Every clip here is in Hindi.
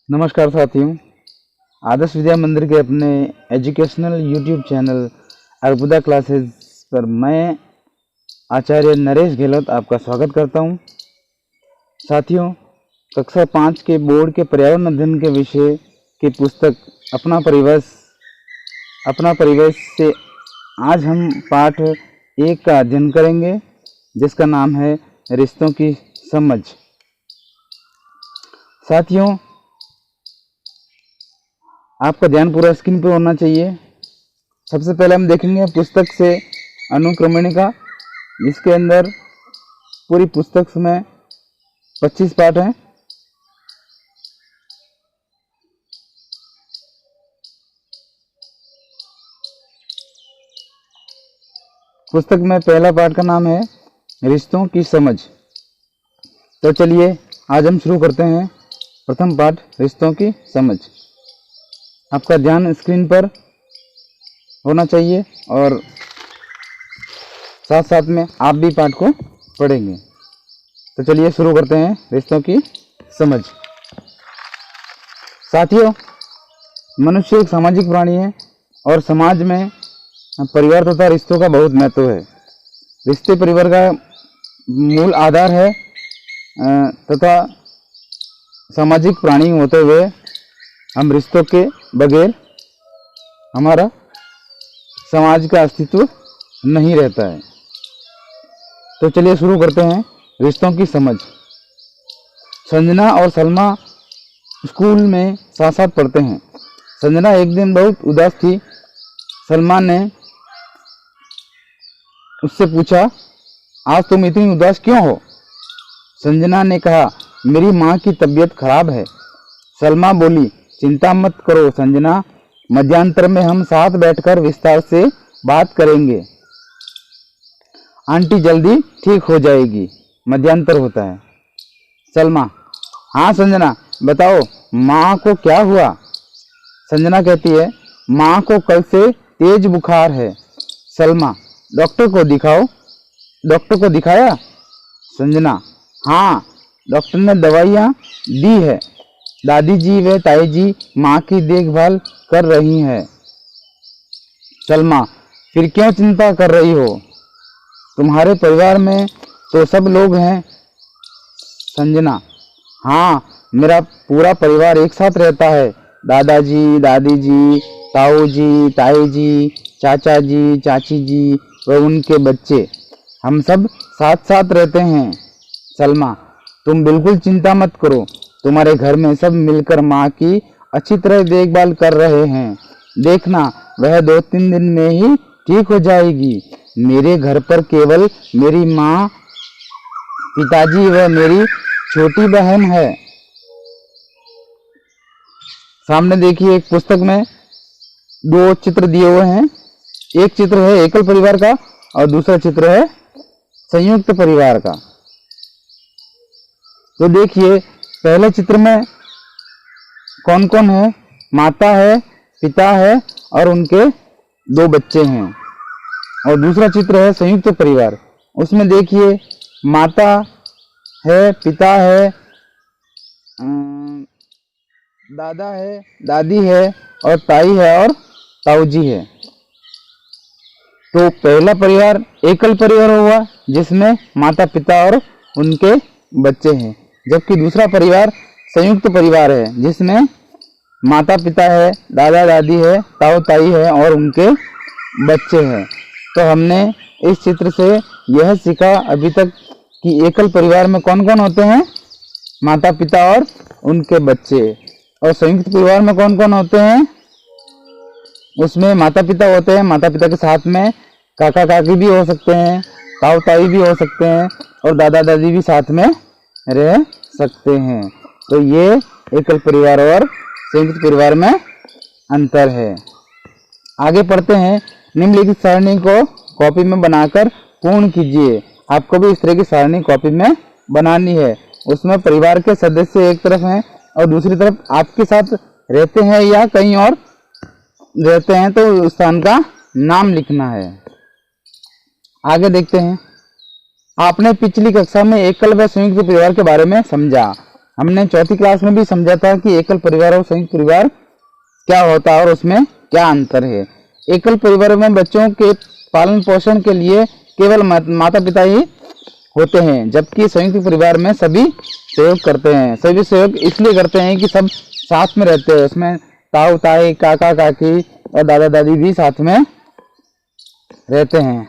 नमस्कार साथियों, आदर्श विद्या मंदिर के अपने educational YouTube channel Arbuda classes पर मैं आचार्य नरेश गहलोत आपका स्वागत करता हूं। साथियों, कक्षा 5 के बोर्ड के पर्यावरण अध्ययन के विषय की पुस्तक अपना परिवेश से आज हम पाठ 1 का अध्ययन करेंगे, जिसका नाम है रिश्तों की समझ। साथियों, आपका ध्यान पूरा स्क्रीन पर होना चाहिए। सबसे पहले हम देखेंगे पुस्तक से अनुक्रमणिका, जिसके अंदर पूरी पुस्तक में 25 पाठ हैं। पुस्तक में पहला पाठ का नाम है रिश्तों की समझ। तो चलिए आज हम शुरू करते हैं प्रथम पाठ रिश्तों की समझ। आपका ध्यान स्क्रीन पर होना चाहिए और साथ साथ में आप भी पाठ को पढ़ेंगे। तो चलिए शुरू करते हैं रिश्तों की समझ। साथियों, मनुष्य एक सामाजिक प्राणी है और समाज में परिवार तथा रिश्तों का बहुत महत्व है। रिश्ते परिवार का मूल आधार है तथा सामाजिक प्राणी होते हुए हम रिश्तों के बगैर हमारा समाज का अस्तित्व नहीं रहता है। तो चलिए शुरू करते हैं रिश्तों की समझ। संजना और सलमा स्कूल में साथ साथ पढ़ते हैं। संजना एक दिन बहुत उदास थी। सलमा ने उससे पूछा, आज तुम इतनी उदास क्यों हो? संजना ने कहा, मेरी माँ की तबीयत खराब है। सलमा बोली, चिंता मत करो संजना, मध्यांतर में हम साथ बैठकर विस्तार से बात करेंगे। आंटी जल्दी ठीक हो जाएगी, मध्यांतर होता है। सलमा, हाँ संजना बताओ, माँ को क्या हुआ? संजना कहती है, माँ को कल से तेज बुखार है। सलमा, डॉक्टर को दिखाओ। डॉक्टर को दिखाया? संजना, हाँ डॉक्टर ने दवाइयाँ दी है। दादी जी व ताई जी माँ की देखभाल कर रही हैं। सलमा, फिर क्यों चिंता कर रही हो? तुम्हारे परिवार में तो सब लोग हैं। संजना, हाँ मेरा पूरा परिवार एक साथ रहता है। दादाजी, दादी जी, ताऊ जी, ताई जी, चाचा जी, चाची जी व उनके बच्चे, हम सब साथ साथ रहते हैं। सलमा, तुम बिल्कुल चिंता मत करो, तुम्हारे घर में सब मिलकर माँ की अच्छी तरह देखभाल कर रहे हैं। देखना वह 2-3 दिन में ही ठीक हो जाएगी। मेरे घर पर केवल मेरी माँ, पिताजी व मेरी छोटी बहन है। सामने देखिए, एक पुस्तक में 2 चित्र दिए हुए हैं। एक चित्र है एकल परिवार का और दूसरा चित्र है संयुक्त परिवार का। तो देखिए, पहले चित्र में कौन कौन है? माता है, पिता है और उनके 2 बच्चे हैं। और दूसरा चित्र है संयुक्त परिवार। उसमें देखिए, माता है, पिता है, दादा है, दादी है और ताई है और ताऊजी है। तो पहला परिवार एकल परिवार हुआ, जिसमें माता पिता और उनके बच्चे हैं, जबकि दूसरा परिवार संयुक्त परिवार है, जिसमें माता पिता है, दादा दादी है, ताऊ ताई है और उनके बच्चे हैं। तो हमने इस चित्र से यह सीखा अभी तक कि एकल परिवार में कौन कौन होते हैं? माता पिता और उनके बच्चे। और संयुक्त परिवार में कौन कौन होते हैं? उसमें माता पिता होते हैं, माता पिता के साथ में काका काकी भी हो सकते हैं, ताऊ ताई भी हो सकते हैं और दादा दादी भी साथ में रह सकते हैं। तो ये एकल परिवार और संयुक्त परिवार में अंतर है। आगे पढ़ते हैं। निम्नलिखित सारणी को कॉपी में बनाकर पूर्ण कीजिए। आपको भी इस तरह की सारणी कॉपी में बनानी है। उसमें परिवार के सदस्य एक तरफ हैं और दूसरी तरफ आपके साथ रहते हैं या कहीं और रहते हैं, तो उस स्थान का नाम लिखना है। आगे देखते हैं। आपने पिछली कक्षा में एकल व संयुक्त परिवार के बारे में समझा। हमने चौथी क्लास में भी समझा था कि एकल परिवार और संयुक्त परिवार क्या होता है और उसमें क्या अंतर है। एकल परिवार में बच्चों के पालन पोषण के लिए केवल माता पिता ही होते हैं, जबकि संयुक्त परिवार में सभी सहयोग करते हैं। सभी सहयोग इसलिए करते हैं कि सब साथ में रहते हैं, उसमें ताऊ ताई, काका काकी और दादा दादी भी साथ में रहते हैं।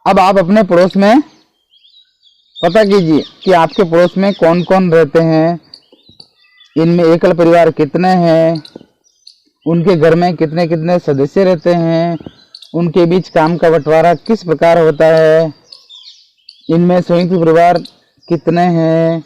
अब आप अपने पड़ोस में पता कीजिए कि आपके पड़ोस में कौन कौन रहते हैं, इनमें एकल परिवार कितने हैं, उनके घर में कितने कितने सदस्य रहते हैं, उनके बीच काम का बंटवारा किस प्रकार होता है, इनमें संयुक्त परिवार कितने हैं,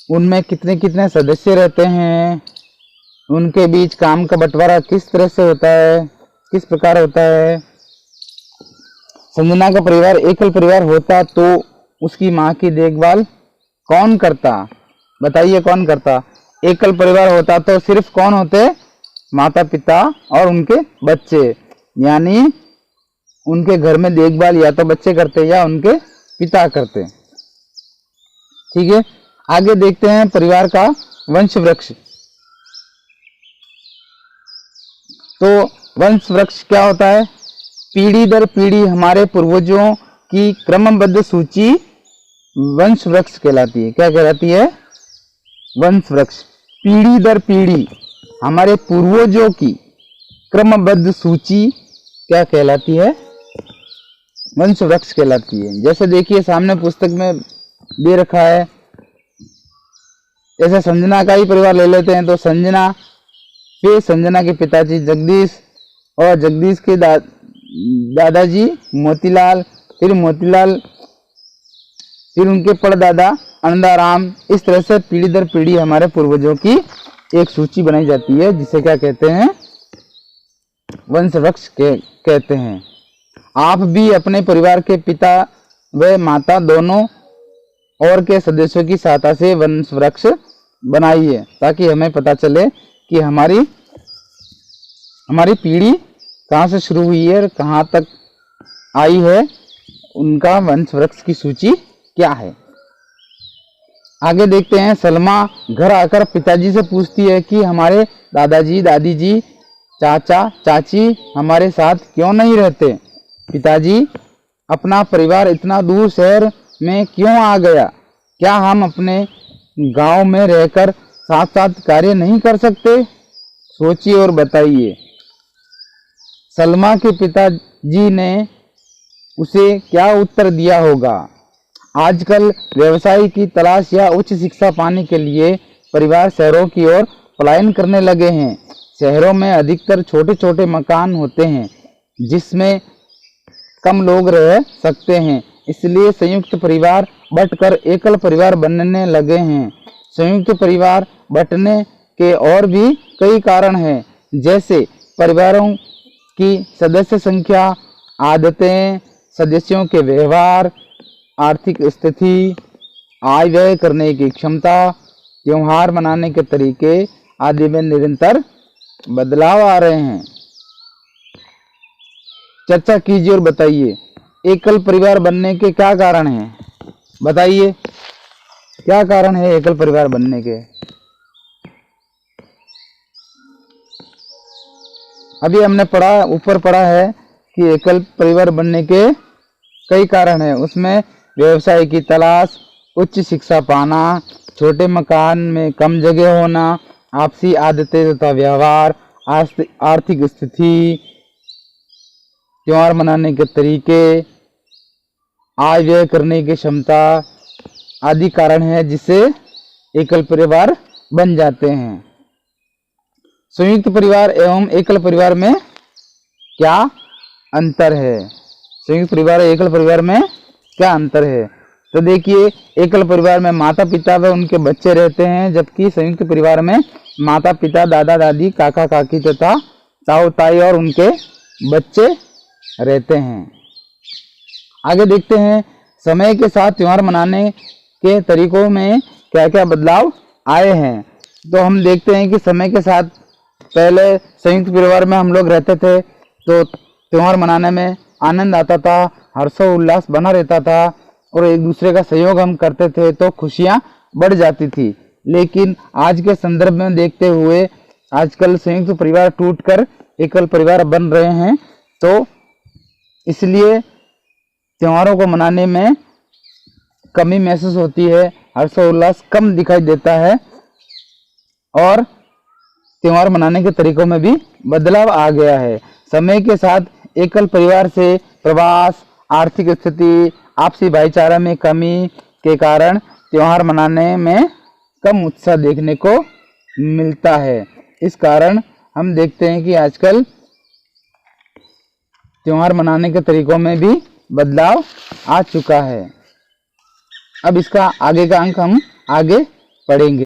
उनमें कितने कितने सदस्य रहते हैं, उनके बीच काम का बंटवारा किस तरह से होता है, किस प्रकार होता है। संजना का परिवार एकल परिवार होता तो उसकी माँ की देखभाल कौन करता? बताइए कौन करता? एकल परिवार होता तो सिर्फ कौन होते? माता पिता और उनके बच्चे, यानी उनके घर में देखभाल या तो बच्चे करते या उनके पिता करते। ठीक है, आगे देखते हैं परिवार का वंश वृक्ष। तो वंश वृक्ष क्या होता है? पीढ़ी दर पीढ़ी हमारे पूर्वजों की क्रमबद्ध सूची वंश वृक्ष कहलाती है। क्या कहलाती है? वंश वृक्ष। पीढ़ी दर पीढ़ी हमारे पूर्वजों की क्रमबद्ध सूची क्या कहलाती है? वंश वृक्ष कहलाती है। जैसे देखिए सामने पुस्तक में दे रखा है, जैसे संजना का ही परिवार ले लेते हैं तो संजना, फिर संजना के पिताजी जगदीश और जगदीश के दादाजी मोतीलाल, फिर मोतीलाल, फिर उनके परदादा आनंदाराम। इस तरह से पीढ़ी दर पीढ़ी हमारे पूर्वजों की एक सूची बनाई जाती है, जिसे क्या कहते हैं? वंश वृक्ष कहते हैं। आप भी अपने परिवार के पिता व माता दोनों और के सदस्यों की सहायता से वंश वृक्ष बनाइए, ताकि हमें पता चले कि हमारी पीढ़ी कहाँ से शुरू हुई है और कहाँ तक आई है, उनका वंश वृक्ष की सूची क्या है। आगे देखते हैं। सलमा घर आकर पिताजी से पूछती है कि हमारे दादाजी, दादी जी, चाचा, चाची हमारे साथ क्यों नहीं रहते? पिताजी, अपना परिवार इतना दूर शहर में क्यों आ गया? क्या हम अपने गांव में रहकर साथ साथ कार्य नहीं कर सकते? सोचिए और बताइए। सलमा के पिताजी ने उसे क्या उत्तर दिया होगा? आजकल व्यवसाय की तलाश या उच्च शिक्षा पाने के लिए परिवार शहरों की ओर पलायन करने लगे हैं। शहरों में अधिकतर छोटे छोटे मकान होते हैं जिसमें कम लोग रह सकते हैं, इसलिए संयुक्त परिवार बंटकर एकल परिवार बनने लगे हैं। संयुक्त परिवार बंटने के और भी कई कारण हैं, जैसे परिवारों की सदस्य संख्या, आदतें, सदस्यों के व्यवहार, आर्थिक स्थिति, आय व्यय करने की क्षमता, त्योहार मनाने के तरीके आदि में निरंतर बदलाव आ रहे हैं। चर्चा कीजिए और बताइए एकल परिवार बनने के क्या कारण हैं? बताइए क्या कारण है एकल परिवार बनने के? अभी हमने ऊपर पढ़ा है कि एकल परिवार बनने के कई कारण हैं। उसमें व्यवसाय की तलाश, उच्च शिक्षा पाना, छोटे मकान में कम जगह होना, आपसी आदतें तथा व्यवहार, आर्थिक स्थिति, त्योहार मनाने के तरीके, आय व्यय करने की क्षमता आदि कारण है जिससे एकल परिवार बन जाते हैं। संयुक्त परिवार एवं एकल परिवार में क्या अंतर है? संयुक्त परिवार और एकल परिवार में क्या अंतर है? तो देखिए, एकल परिवार में माता पिता व उनके बच्चे रहते हैं, जबकि संयुक्त परिवार में माता पिता, दादा दादी, काका काकी तथा ताऊ ताई और उनके बच्चे रहते हैं। आगे देखते हैं समय के साथ त्योहार मनाने के तरीकों में क्या क्या बदलाव आए हैं। तो हम देखते हैं कि समय के साथ पहले संयुक्त परिवार में हम लोग रहते थे तो त्योहार मनाने में आनंद आता था, हर्षोल्लास बना रहता था और एक दूसरे का सहयोग हम करते थे तो खुशियां बढ़ जाती थी। लेकिन आज के संदर्भ में देखते हुए आजकल संयुक्त परिवार टूटकर एकल परिवार बन रहे हैं, तो इसलिए त्योहारों को मनाने में कमी महसूस होती है, हर्षोल्लास कम दिखाई देता है और त्योहार मनाने के तरीकों में भी बदलाव आ गया है। समय के साथ एकल परिवार से प्रवास, आर्थिक स्थिति, आपसी भाईचारा में कमी के कारण त्योहार मनाने में कम उत्साह देखने को मिलता है। इस कारण हम देखते हैं कि आजकल त्योहार मनाने के तरीकों में भी बदलाव आ चुका है। अब इसका आगे का अंक हम आगे पढ़ेंगे।